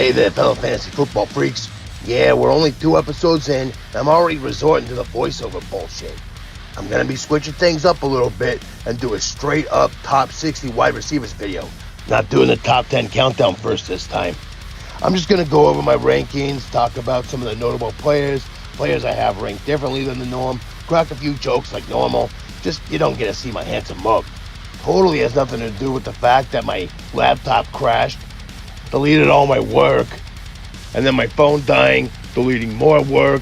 Hey there, fellow fantasy football freaks. Yeah, we're only 2 episodes in, and I'm already resorting to the voiceover bullshit. I'm gonna be switching things up a little bit and do a straight up top 60 wide receivers video. Not doing the top 10 countdown first this time. I'm just gonna go over my rankings, talk about some of the notable players I have ranked differently than the norm, crack a few jokes like normal. Just, you don't get to see my handsome mug. Totally has nothing to do with the fact that my laptop crashed, deleted all my work, and then my phone dying, deleting more work,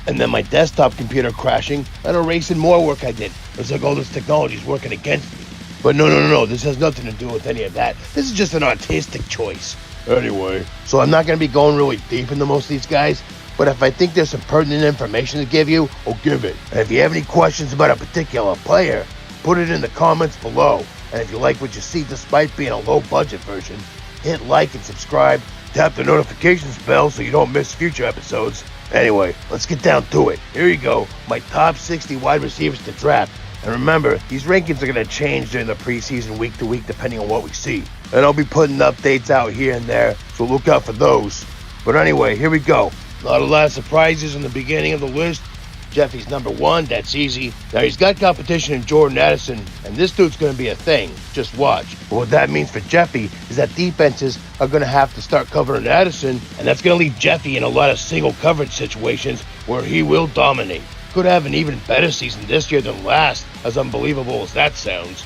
and then my desktop computer crashing and erasing more work I did. It's like all this technology is working against me. But no, this has nothing to do with any of that. This is just an artistic choice. Anyway, so I'm not going to be going really deep into most of these guys, but if I think there's some pertinent information to give you, I'll give it. And if you have any questions about a particular player, put it in the comments below. And if you like what you see despite being a low-budget version, hit like and subscribe, tap the notifications bell so you don't miss future episodes. Anyway, let's get down to it. Here you go, my top 60 wide receivers to draft. And remember, these rankings are going to change during the preseason week to week depending on what we see. And I'll be putting updates out here and there, so look out for those. But anyway, here we go. Not a lot of surprises in the beginning of the list. Jeffy's number 1, that's easy. Now he's got competition in Jordan Addison, and this dude's going to be a thing. Just watch. But what that means for Jeffy is that defenses are going to have to start covering Addison, and that's going to leave Jeffy in a lot of single coverage situations where he will dominate. Could have an even better season this year than last, as unbelievable as that sounds.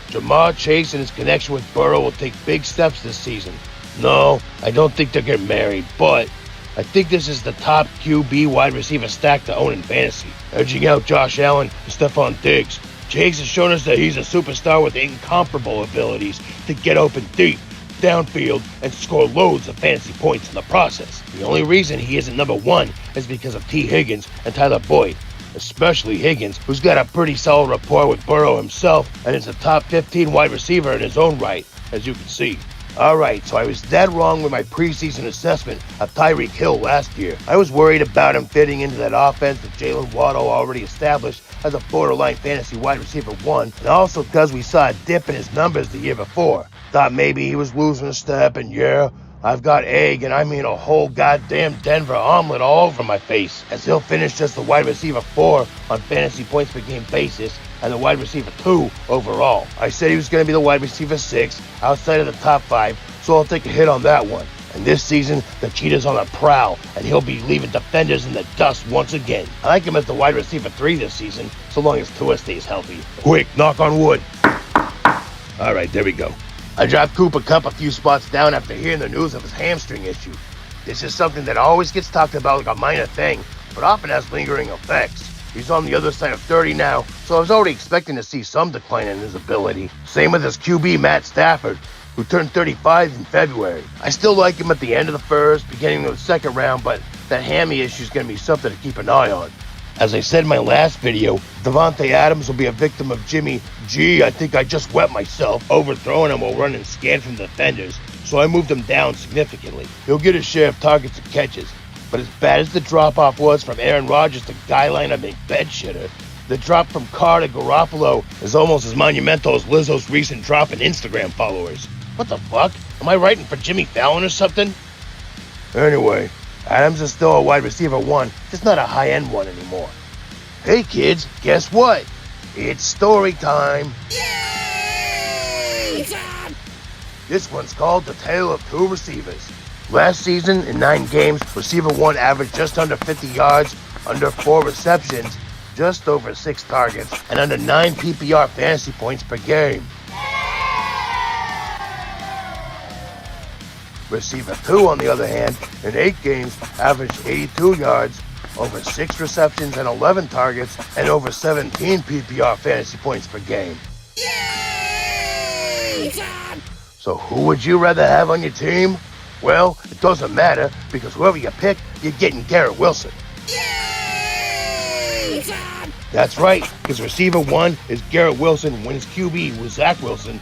Jamar Chase and his connection with Burrow will take big steps this season. No, I don't think they'll get married, but I think this is the top QB wide receiver stack to own in fantasy, edging out Josh Allen and Stephon Diggs. Chase has shown us that he's a superstar with incomparable abilities to get open deep, downfield, and score loads of fantasy points in the process. The only reason he isn't number 1 is because of T. Higgins and Tyler Boyd, especially Higgins, who's got a pretty solid rapport with Burrow himself and is a top 15 wide receiver in his own right, as you can see. Alright, so I was dead wrong with my preseason assessment of Tyreek Hill last year. I was worried about him fitting into that offense that Jalen Waddle already established as a borderline fantasy wide receiver 1, and also because we saw a dip in his numbers the year before. Thought maybe he was losing a step, and yeah, I've got egg, and I mean a whole goddamn Denver omelet all over my face, as he'll finish just the wide receiver 4 on fantasy points per game basis, and the wide receiver 2 overall. I said he was going to be the wide receiver 6 outside of the top 5, so I'll take a hit on that one. And this season, the cheetah's on the prowl, and he'll be leaving defenders in the dust once again. I like him as the wide receiver 3 this season, so long as Tua stays healthy. Quick, knock on wood. Alright, there we go. I dropped Cooper Kupp a few spots down after hearing the news of his hamstring issue. This is something that always gets talked about like a minor thing, but often has lingering effects. He's on the other side of 30 now, so I was already expecting to see some decline in his ability. Same with his QB, Matt Stafford, who turned 35 in February. I still like him at the end of the first, beginning of the second round, but that hammy issue is going to be something to keep an eye on. As I said in my last video, Devontae Adams will be a victim of Jimmy G. I think I just wet myself, overthrowing him while running scared from defenders, so I moved him down significantly. He'll get his share of targets and catches, but as bad as the drop-off was from Aaron Rodgers to Guy Line, a big bed-shitter, the drop from Carr to Garoppolo is almost as monumental as Lizzo's recent drop in Instagram followers. What the fuck? Am I writing for Jimmy Fallon or something? Anyway, Adams is still a wide receiver 1, just not a high-end one anymore. Hey kids, guess what? It's story time! Yay! This one's called The Tale of Two Receivers. Last season, in 9 games, receiver 1 averaged just under 50 yards, under 4 receptions, just over 6 targets, and under 9 PPR fantasy points per game. Receiver 2, on the other hand, in 8 games, averaged 82 yards, over 6 receptions and 11 targets, and over 17 PPR fantasy points per game. Yay! So who would you rather have on your team? Well, it doesn't matter, because whoever you pick, you're getting Garrett Wilson. Yay! That's right, because receiver 1 is Garrett Wilson when his QB was Zach Wilson.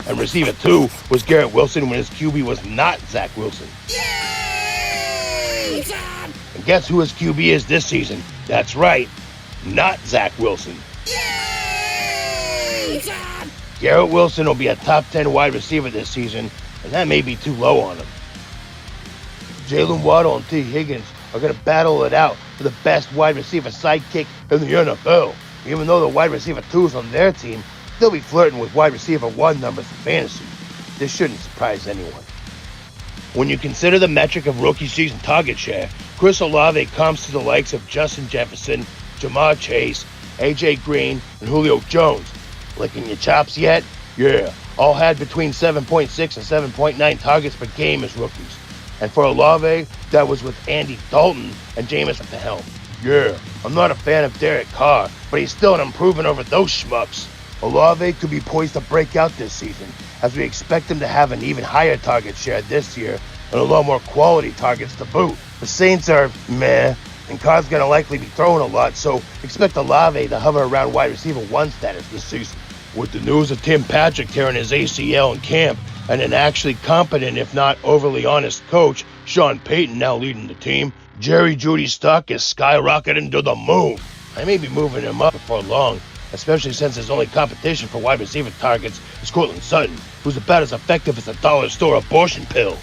And receiver 2 was Garrett Wilson when his QB was not Zach Wilson. Yay! And guess who his QB is this season? That's right, not Zach Wilson. Yay! Garrett Wilson will be a top 10 wide receiver this season, and that may be too low on him. Jalen Waddle and T. Higgins are going to battle it out for the best wide receiver sidekick in the NFL. Even though the wide receiver 2s on their team, they'll be flirting with wide receiver 1 numbers in fantasy. This shouldn't surprise anyone. When you consider the metric of rookie season target share, Chris Olave comes to the likes of Justin Jefferson, Jamar Chase, A.J. Green, and Julio Jones. Licking your chops yet? Yeah, all had between 7.6 and 7.9 targets per game as rookies. And for Olave, that was with Andy Dalton and Jameis at the helm. Yeah, I'm not a fan of Derek Carr, but he's still an improvement over those schmucks. Olave could be poised to break out this season, as we expect him to have an even higher target share this year and a lot more quality targets to boot. The Saints are meh, and Carr's going to likely be throwing a lot, so expect Olave to hover around wide receiver 1 status this season. With the news of Tim Patrick tearing his ACL in camp, and an actually competent, if not overly honest coach, Sean Payton, now leading the team, Jerry Jeudy's stock is skyrocketing to the moon. I may be moving him up before long, especially since his only competition for wide receiver targets is Courtland Sutton, who's about as effective as a dollar store abortion pill.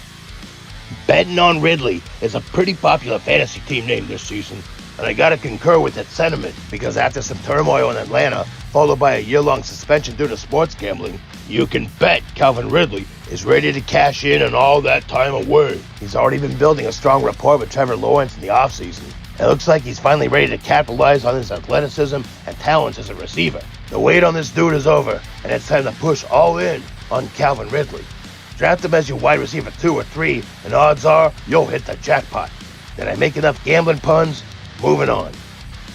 Betting on Ridley is a pretty popular fantasy team name this season, and I gotta concur with that sentiment, because after some turmoil in Atlanta, followed by a year-long suspension due to sports gambling, you can bet Calvin Ridley is ready to cash in on all that time away. He's already been building a strong rapport with Trevor Lawrence in the offseason. It looks like he's finally ready to capitalize on his athleticism and talents as a receiver. The wait on this dude is over, and it's time to push all in on Calvin Ridley. Draft him as your wide receiver 2 or 3, and odds are you'll hit the jackpot. Did I make enough gambling puns? Moving on.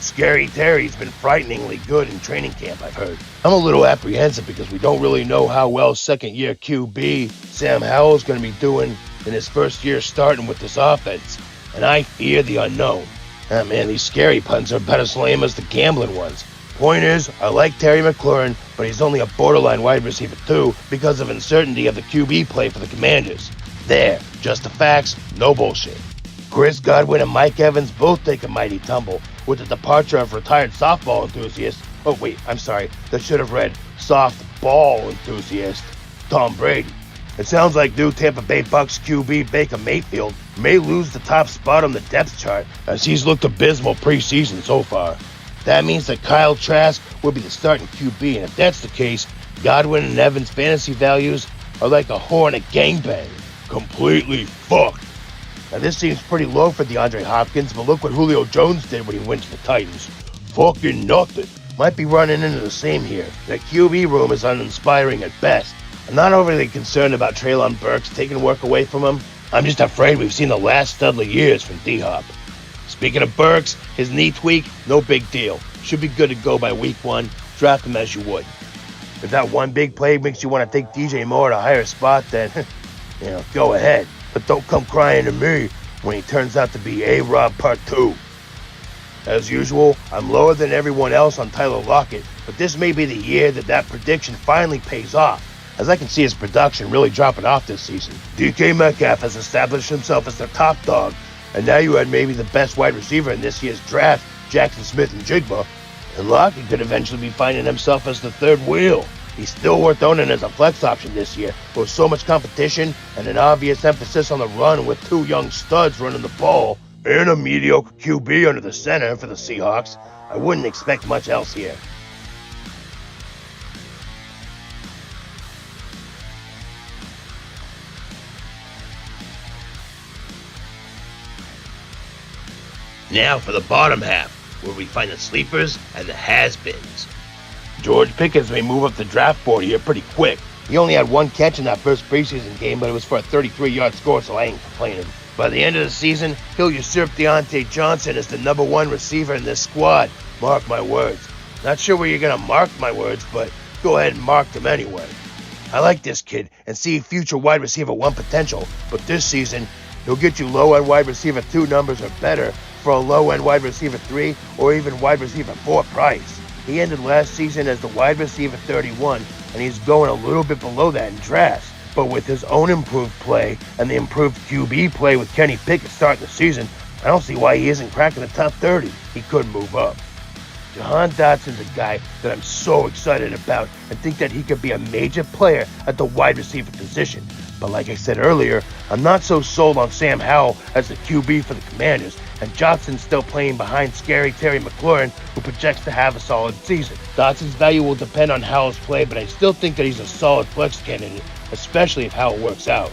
Scary Terry's been frighteningly good in training camp, I've heard. I'm a little apprehensive because we don't really know how well second-year QB Sam Howell's going to be doing in his first year starting with this offense, and I fear the unknown. Ah man, these scary puns are about as lame as the gambling ones. Point is, I like Terry McLaurin, but he's only a borderline wide receiver 2 because of uncertainty of the QB play for the Commanders. There, just the facts, no bullshit. Chris Godwin and Mike Evans both take a mighty tumble with the departure of retired softball enthusiast, that should have read softball enthusiast, Tom Brady. It sounds like new Tampa Bay Bucks QB Baker Mayfield may lose the top spot on the depth chart as he's looked abysmal preseason so far. That means that Kyle Trask will be the starting QB, and if that's the case, Godwin and Evans' fantasy values are like a whore in a gangbang. Completely fucked. Now this seems pretty low for DeAndre Hopkins, but look what Julio Jones did when he went to the Titans. Fucking nothing. Might be running into the same here. The QB room is uninspiring at best. I'm not overly concerned about Treylon Burks taking work away from him. I'm just afraid we've seen the last stud of years from D-Hop. Speaking of Burks, his knee tweak, no big deal. Should be good to go by week 1. Draft him as you would. If that one big play makes you want to take DJ Moore at a higher spot, then, go ahead. But don't come crying to me when he turns out to be A-Rob Part 2. As usual, I'm lower than everyone else on Tyler Lockett, but this may be the year that prediction finally pays off, as I can see his production really dropping off this season. DK Metcalf has established himself as the top dog, and now you had maybe the best wide receiver in this year's draft, Jackson Smith and Jigba, and Lockett could eventually be finding himself as the third wheel. He's still worth owning as a flex option this year, with so much competition and an obvious emphasis on the run with 2 young studs running the ball, and a mediocre QB under the center for the Seahawks. I wouldn't expect much else here. Now for the bottom half, where we find the sleepers and the has-beens. George Pickens may move up the draft board here pretty quick. He only had 1 catch in that first preseason game, but it was for a 33-yard score, so I ain't complaining. By the end of the season, he'll usurp Deontay Johnson as the number 1 receiver in this squad. Mark my words. Not sure where you're going to mark my words, but go ahead and mark them anyway. I like this kid and see future wide receiver 1 potential, but this season, he'll get you low-end wide receiver 2 numbers or better for a low-end wide receiver 3 or even wide receiver 4 price. He ended last season as the wide receiver 31, and he's going a little bit below that in drafts. But with his own improved play and the improved QB play with Kenny Pickett starting the season, I don't see why he isn't cracking the top 30. He could move up. Jahan Dotson's a guy that I'm so excited about and think that he could be a major player at the wide receiver position. But like I said earlier, I'm not so sold on Sam Howell as the QB for the Commanders, and Johnson's still playing behind scary Terry McLaurin, who projects to have a solid season. Dotson's value will depend on Howell's play, but I still think that he's a solid flex candidate, especially if Howell works out.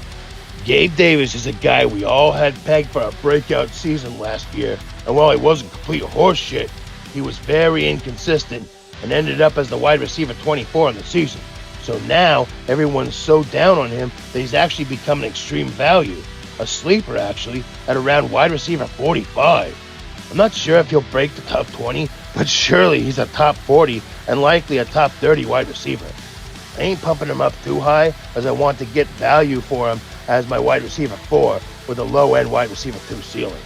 Gabe Davis is a guy we all had pegged for a breakout season last year, and while he wasn't complete horseshit, he was very inconsistent and ended up as the wide receiver 24 in the season. So now, everyone's so down on him that he's actually become an extreme value. A sleeper, actually, at around wide receiver 45. I'm not sure if he'll break the top 20, but surely he's a top 40 and likely a top 30 wide receiver. I ain't pumping him up too high, as I want to get value for him as my wide receiver 4 with a low-end wide receiver 2 ceiling.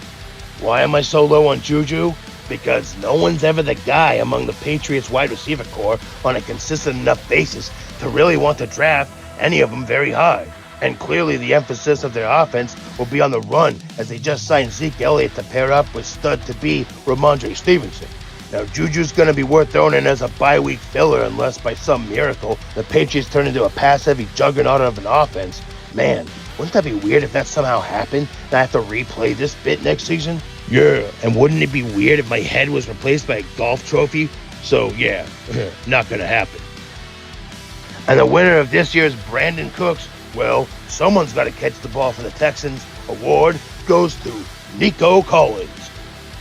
Why am I so low on Juju? Because no one's ever the guy among the Patriots wide receiver core on a consistent enough basis to really want to draft any of them very high. And clearly the emphasis of their offense will be on the run, as they just signed Zeke Elliott to pair up with stud-to-be Ramondre Stevenson. Now, Juju's going to be worth throwing in as a bye-week filler unless by some miracle the Patriots turn into a pass-heavy juggernaut of an offense. Man, wouldn't that be weird if that somehow happened and I have to replay this bit next season? Yeah, and wouldn't it be weird if my head was replaced by a golf trophy? So yeah, not gonna happen. And the winner of this year's Brandon Cooks, well, someone's got to catch the ball for the Texans. Award goes to Nico Collins.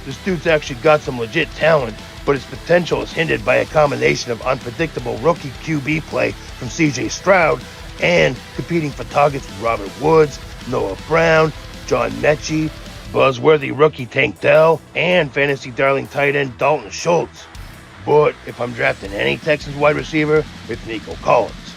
This dude's actually got some legit talent, but his potential is hindered by a combination of unpredictable rookie QB play from CJ Stroud and competing for targets with Robert Woods, Noah Brown, John Mechie, buzzworthy rookie Tank Dell, and fantasy darling tight end Dalton Schultz. But if I'm drafting any Texans wide receiver, it's Nico Collins.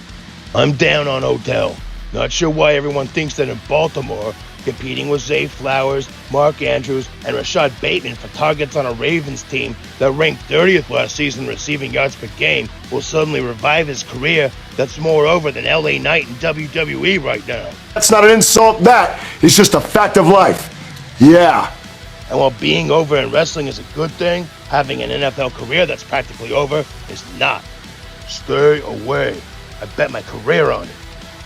I'm down on Odell. Not sure why everyone thinks that in Baltimore, competing with Zay Flowers, Mark Andrews, and Rashad Bateman for targets on a Ravens team that ranked 30th last season in receiving yards per game, will suddenly revive his career that's more over than LA Knight in WWE right now. That's not an insult, that is just a fact of life. Yeah. And while being over in wrestling is a good thing, having an NFL career that's practically over is not. Stay away. I bet my career on it.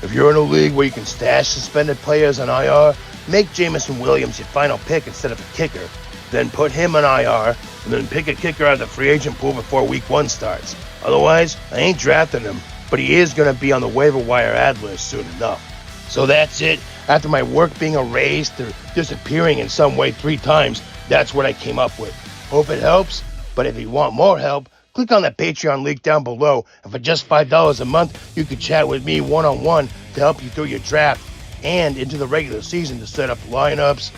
If you're in a league where you can stash suspended players on IR, make Jamison Williams your final pick instead of a kicker. Then put him on IR, and then pick a kicker out of the free agent pool before week 1 starts. Otherwise, I ain't drafting him, but he is going to be on the waiver wire ad list soon enough. So that's it. After my work being erased or disappearing in some way 3 times, that's what I came up with. Hope it helps, but if you want more help, click on the Patreon link down below, and for just $5 a month, you can chat with me one-on-one to help you through your draft and into the regular season to set up lineups,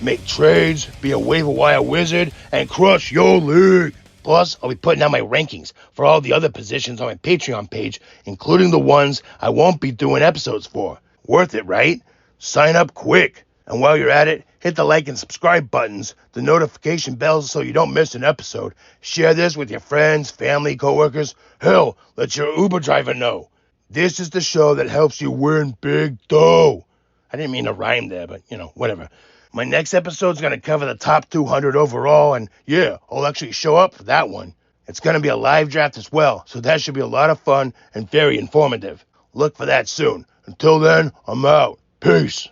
make trades, be a waiver wire wizard, and crush your league. Plus, I'll be putting out my rankings for all the other positions on my Patreon page, including the ones I won't be doing episodes for. Worth it, right? Sign up quick. And while you're at it, hit the like and subscribe buttons, the notification bells so you don't miss an episode. Share this with your friends, family, coworkers. Hell, let your Uber driver know. This is the show that helps you win big dough. I didn't mean to rhyme there, but, whatever. My next episode's going to cover the top 200 overall, and yeah, I'll actually show up for that one. It's going to be a live draft as well, so that should be a lot of fun and very informative. Look for that soon. Until then, I'm out. Peace.